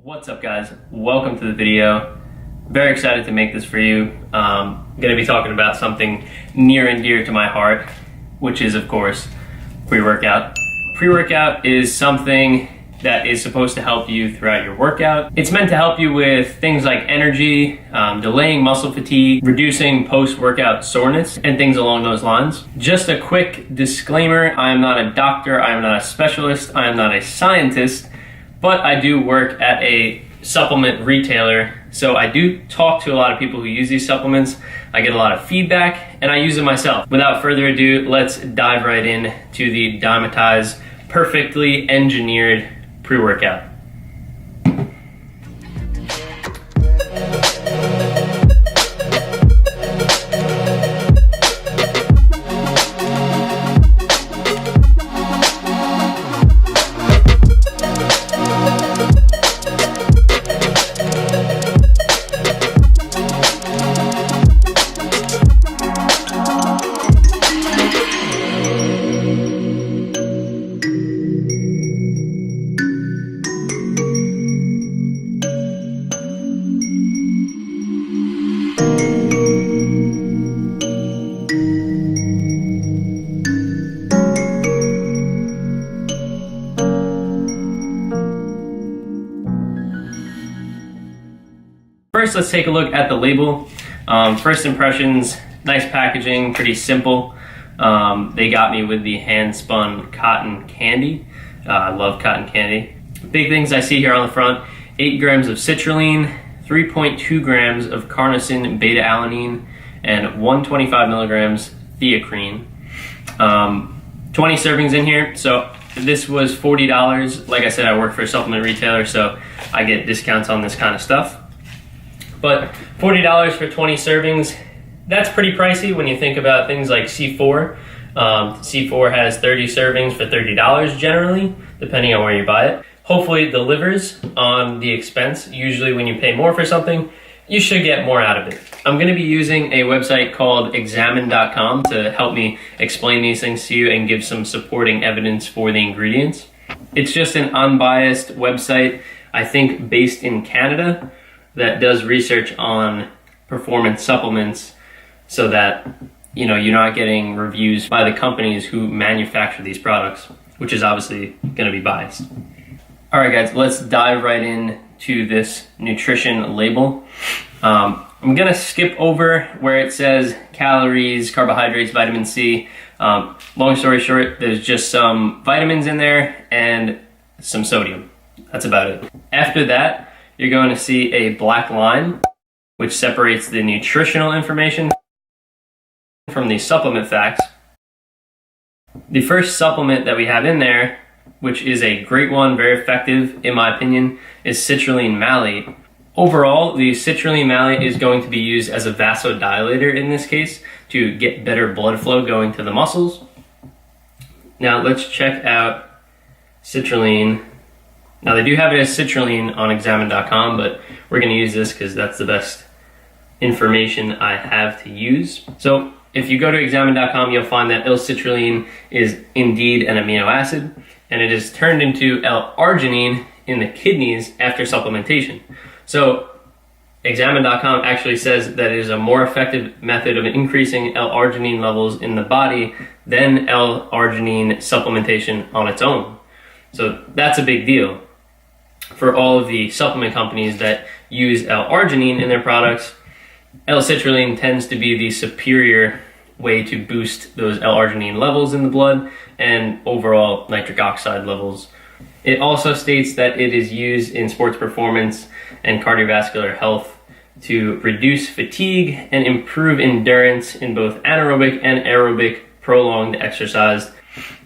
What's up, guys? Welcome to the video. Very excited to make this for you. I'm going to be talking about something near and dear to my heart, which is, of course, pre-workout. Pre-workout is something that is supposed to help you throughout your workout. It's meant to help you with things like energy, delaying muscle fatigue, reducing post-workout soreness, and things along those lines. Just a quick disclaimer, I am not a doctor, I am not a specialist, I am not a scientist, but I do work at a supplement retailer, so I do talk to a lot of people who use these supplements. I get a lot of feedback, and I use it myself. Without further ado, let's dive right in to the Dymatize perfectly engineered pre-workout. First, let's take a look at the label. First impressions, nice packaging, pretty simple. They got me with the hand-spun cotton candy. I love cotton candy. Big things I see here on the front: 8 grams of citrulline, 3.2 grams of carnosine beta-alanine, and 125 milligrams theacrine. 20 servings in here. So this was $40. Like I said, I work for a supplement retailer, so I get discounts on this kind of stuff. But $40 for 20 servings, that's pretty pricey when you think about things like C4. C4 has 30 servings for $30 generally, depending on where you buy it. Hopefully it delivers on the expense. Usually when you pay more for something, you should get more out of it. I'm going to be using a website called examine.com to help me explain these things to you and give some supporting evidence for the ingredients. It's just an unbiased website, I think based in Canada, that does research on performance supplements so that you're not getting reviews by the companies who manufacture these products, which is obviously going to be biased. All right, guys, let's dive right into this nutrition label. I'm going to skip over where it says calories, carbohydrates, vitamin C. Long story short, there's just some vitamins in there and some sodium. That's about it. After that, you're going to see a black line, which separates the nutritional information from the supplement facts. The first supplement that we have in there, which is a great one, very effective in my opinion, is citrulline malate. Overall, the citrulline malate is going to be used as a vasodilator in this case to get better blood flow going to the muscles. Now let's check out citrulline. Now they do have it as citrulline on examine.com, but we're going to use this because that's the best information I have to use. So if you go to examine.com, you'll find that L-citrulline is indeed an amino acid, and it is turned into L-arginine in the kidneys after supplementation. So examine.com actually says that it is a more effective method of increasing L-arginine levels in the body than L-arginine supplementation on its own. So that's a big deal for all of the supplement companies that use L-arginine in their products. L-citrulline tends to be the superior way to boost those L-arginine levels in the blood and overall nitric oxide levels. It also states that it is used in sports performance and cardiovascular health to reduce fatigue and improve endurance in both anaerobic and aerobic prolonged exercise.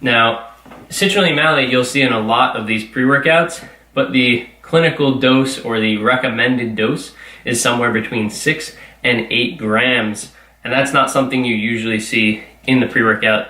Now, citrulline malate you'll see in a lot of these pre-workouts, but the clinical dose or the recommended dose is somewhere between 6 and 8 grams. And that's not something you usually see in the pre-workout.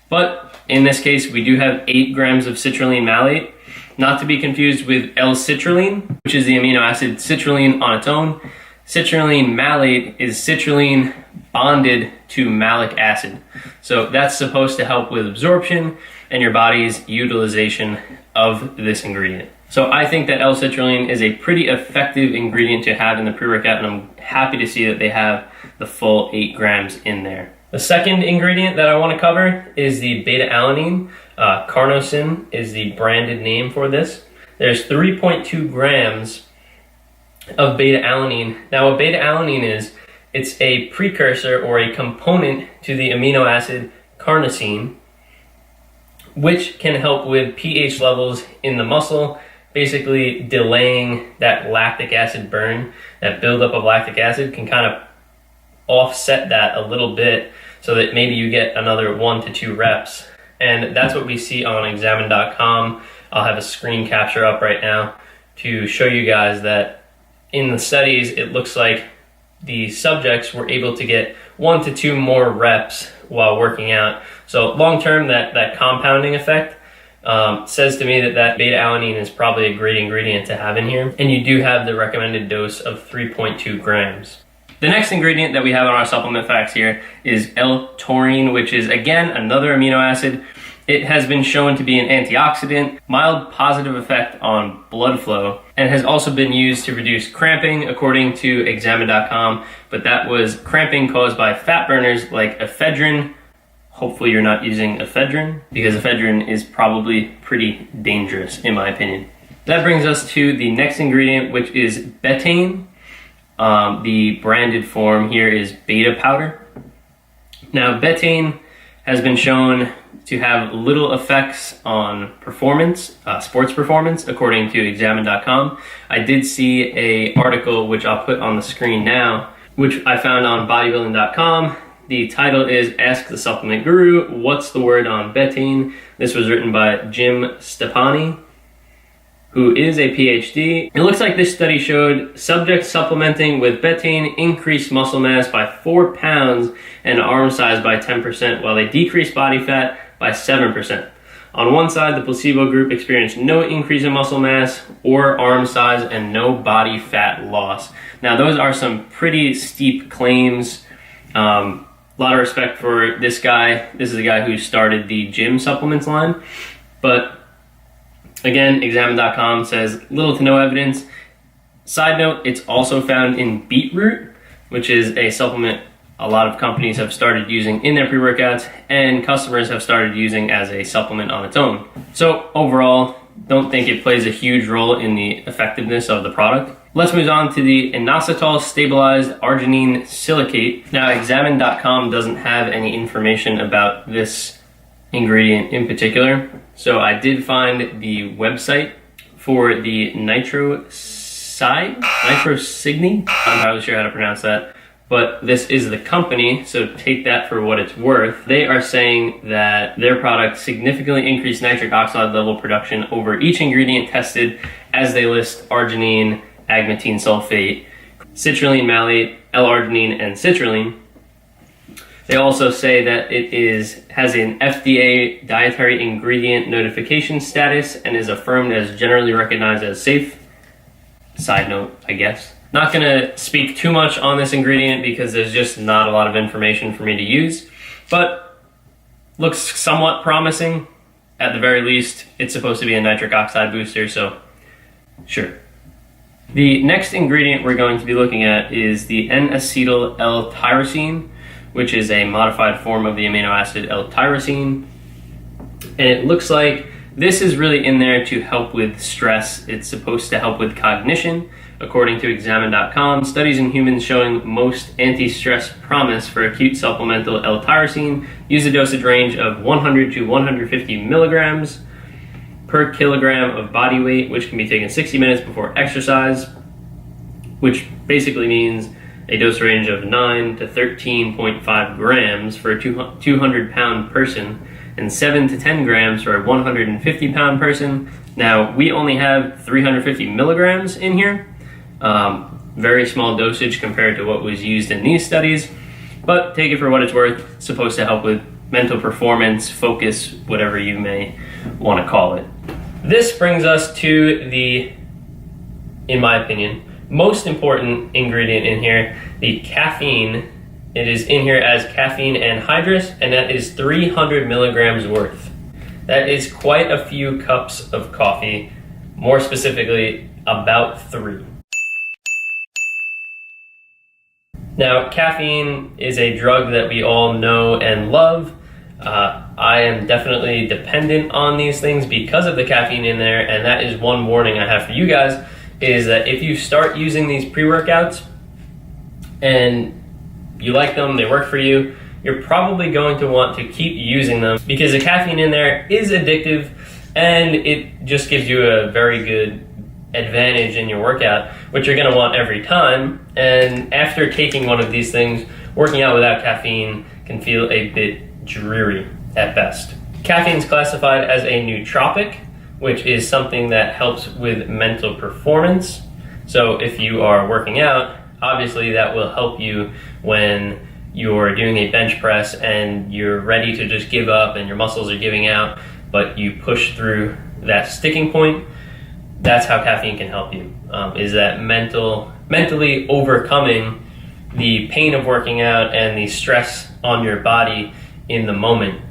But in this case, we do have 8 grams of citrulline malate, not to be confused with L-citrulline, which is the amino acid citrulline on its own. Citrulline malate is citrulline bonded to malic acid. So that's supposed to help with absorption and your body's utilization of this ingredient. So I think that L-citrulline is a pretty effective ingredient to have in the pre-workout, and I'm happy to see that they have the full 8 grams in there. The second ingredient that I want to cover is the beta-alanine. Carnosine is the branded name for this. There's 3.2 grams of beta-alanine. Now what beta-alanine is, it's a precursor or a component to the amino acid carnosine, which can help with pH levels in the muscle, basically delaying that lactic acid burn. That buildup of lactic acid can kind of offset that a little bit so that maybe you get another 1 to 2 reps. And that's what we see on examine.com. I'll have a screen capture up right now to show you guys that in the studies, it looks like the subjects were able to get 1 to 2 more reps while working out. So long term, that compounding effect says to me that beta-alanine is probably a great ingredient to have in here. And you do have the recommended dose of 3.2 grams. The next ingredient that we have on our supplement facts here is L-taurine, which is again another amino acid. It has been shown to be an antioxidant, mild positive effect on blood flow, and has also been used to reduce cramping according to examine.com, but that was cramping caused by fat burners like ephedrine. Hopefully you're not using ephedrine, because ephedrine is probably pretty dangerous in my opinion. That brings us to the next ingredient, which is betaine. The branded form here is beta powder. Now betaine has been shown to have little effects on performance, sports performance, according to examine.com. I did see an article, which I'll put on the screen now, which I found on bodybuilding.com. The title is Ask the Supplement Guru, What's the Word on Betaine? This was written by Jim Stepani, who is a PhD. It looks like this study showed subjects supplementing with betaine increased muscle mass by 4 pounds and arm size by 10%, while they decreased body fat by 7%. On one side, the placebo group experienced no increase in muscle mass or arm size and no body fat loss. Now, those are some pretty steep claims. A lot of respect for this guy. This is a guy who started the gym supplements line, but again, examine.com says little to no evidence. Side note, it's also found in beetroot, which is a supplement a lot of companies have started using in their pre-workouts and customers have started using as a supplement on its own. So overall, don't think it plays a huge role in the effectiveness of the product. Let's move on to the inositol stabilized arginine silicate. Now, examine.com doesn't have any information about this ingredient in particular. So I did find the website for the nitrocygni. I'm not entirely sure how to pronounce that, but this is the company, so take that for what it's worth. They are saying that their product significantly increased nitric oxide level production over each ingredient tested, as they list arginine, agmatine sulfate, citrulline malate, L-arginine, and citrulline. They also say that it has an FDA dietary ingredient notification status and is affirmed as generally recognized as safe. Side note, I guess. Not going to speak too much on this ingredient because there's just not a lot of information for me to use, but looks somewhat promising. At the very least, it's supposed to be a nitric oxide booster, so sure. The next ingredient we're going to be looking at is the N-acetyl L-tyrosine, which is a modified form of the amino acid L-tyrosine. And it looks like this is really in there to help with stress. It's supposed to help with cognition. According to examine.com, studies in humans showing most anti-stress promise for acute supplemental L-tyrosine use a dosage range of 100 to 150 milligrams per kilogram of body weight, which can be taken 60 minutes before exercise, which basically means a dose range of 9 to 13.5 grams for a 200-pound person and 7 to 10 grams for a 150-pound person. Now, we only have 350 milligrams in here. Very small dosage compared to what was used in these studies, but take it for what it's worth. It's supposed to help with mental performance, focus, whatever you may want to call it. This brings us to the, in my opinion, most important ingredient in here, the caffeine. It is in here as caffeine anhydrous, and that is 300 milligrams worth. That is quite a few cups of coffee, more specifically, about 3. Now, caffeine is a drug that we all know and love. I am definitely dependent on these things because of the caffeine in there, and that is one warning I have for you guys, is that if you start using these pre-workouts and you like them, they work for you, you're probably going to want to keep using them because the caffeine in there is addictive and it just gives you a very good advantage in your workout, which you're going to want every time. And after taking one of these things, working out without caffeine can feel a bit dreary at best. Caffeine is classified as a nootropic, which is something that helps with mental performance. So if you are working out, obviously that will help you when you're doing a bench press and you're ready to just give up and your muscles are giving out, but you push through that sticking point. That's how caffeine can help you, is that mentally overcoming the pain of working out and the stress on your body in the moment.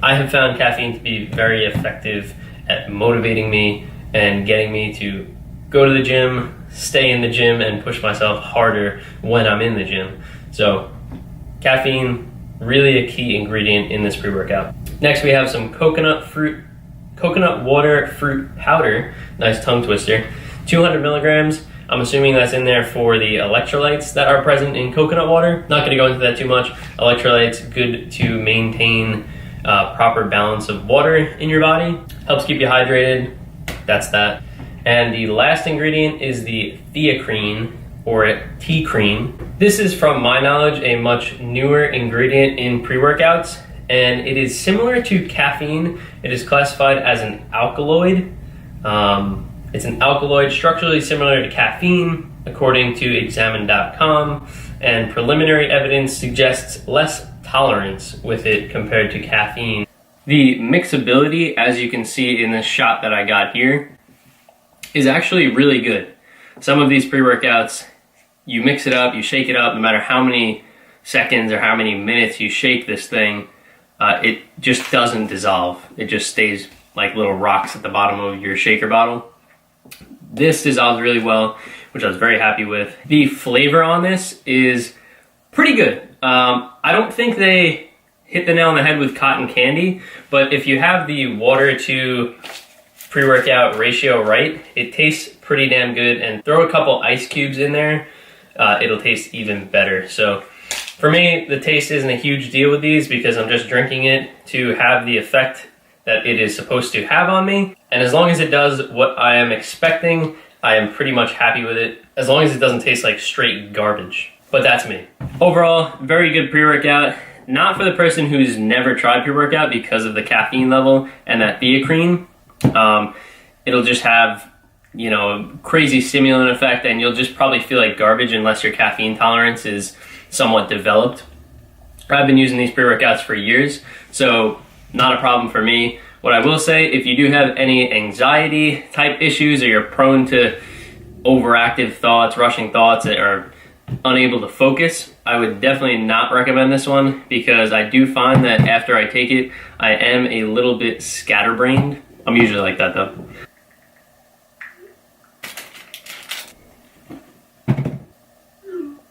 I have found caffeine to be very effective at motivating me and getting me to go to the gym, stay in the gym, and push myself harder when I'm in the gym. So caffeine, really a key ingredient in this pre-workout. Next we have some coconut water fruit powder, nice tongue twister, 200 milligrams. I'm assuming that's in there for the electrolytes that are present in coconut water. Not gonna go into that too much. Electrolytes, good to maintain proper balance of water in your body. Helps keep you hydrated, that's that. And the last ingredient is the theacrine, or T-cream. This is, from my knowledge, a much newer ingredient in pre-workouts, and it is similar to caffeine. It is classified as an alkaloid. It's an alkaloid structurally similar to caffeine, according to examine.com, and preliminary evidence suggests less tolerance with it compared to caffeine. The mixability, as you can see in this shot that I got here, is actually really good. Some of these pre-workouts, you mix it up, you shake it up, no matter how many seconds or how many minutes you shake this thing, it just doesn't dissolve. It just stays like little rocks at the bottom of your shaker bottle. This dissolves really well, which I was very happy with. The flavor on this is pretty good. I don't think they hit the nail on the head with cotton candy, but if you have the water to pre-workout ratio right, it tastes pretty damn good, and throw a couple ice cubes in there, it'll taste even better. So for me, the taste isn't a huge deal with these because I'm just drinking it to have the effect that it is supposed to have on me. And as long as it does what I am expecting, I am pretty much happy with it, as long as it doesn't taste like straight garbage. But that's me. Overall, very good pre-workout. Not for the person who's never tried pre-workout because of the caffeine level and that theacrine. It'll just have, you know, a crazy stimulant effect, and you'll just probably feel like garbage unless your caffeine tolerance is somewhat developed. I've been using these pre-workouts for years, so not a problem for me. What I will say, if you do have any anxiety type issues, or you're prone to overactive thoughts, rushing thoughts, or unable to focus, I would definitely not recommend this one, because I do find that after I take it, I am a little bit scatterbrained. I'm usually like that though.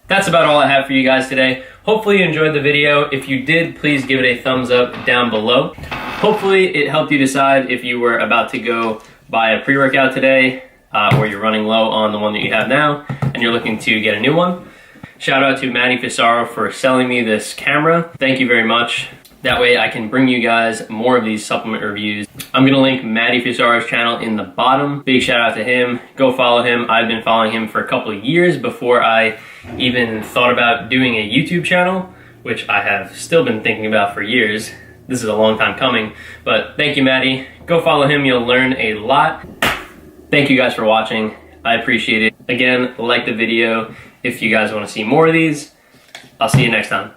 That's about all I have for you guys today. Hopefully you enjoyed the video. If you did, please give it a thumbs up down below. Hopefully it helped you decide if you were about to go buy a pre-workout today, or you're running low on the one that you have now and you're looking to get a new one. Shout out to Maddie Fisaro for selling me this camera. Thank you very much. That way I can bring you guys more of these supplement reviews. I'm gonna link Maddie Fisaro's channel in the bottom. Big shout out to him. Go follow him. I've been following him for a couple of years before I even thought about doing a YouTube channel, which I have still been thinking about for years. This is a long time coming, but thank you, Maddie. Go follow him, you'll learn a lot. Thank you guys for watching. I appreciate it. Again, like the video if you guys wanna see more of these. I'll see you next time.